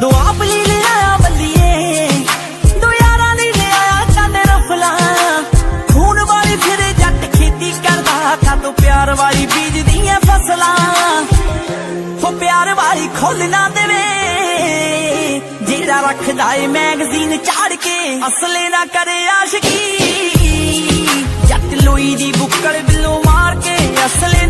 दो आप ली ले आया बल्लिए, दो यारा ली ले आया काने रफला। खून वाली फिरे जट खेती करदा, का तो प्यार वाली बीज दियां फसलां। हो प्यार वाली खोल ना देवे, जेड़ा रखदा ए मैगजीन चाड़ के, असले ना करे आशिकी। जट लोई दी बुक्कड़ बिल्लो मार के, असले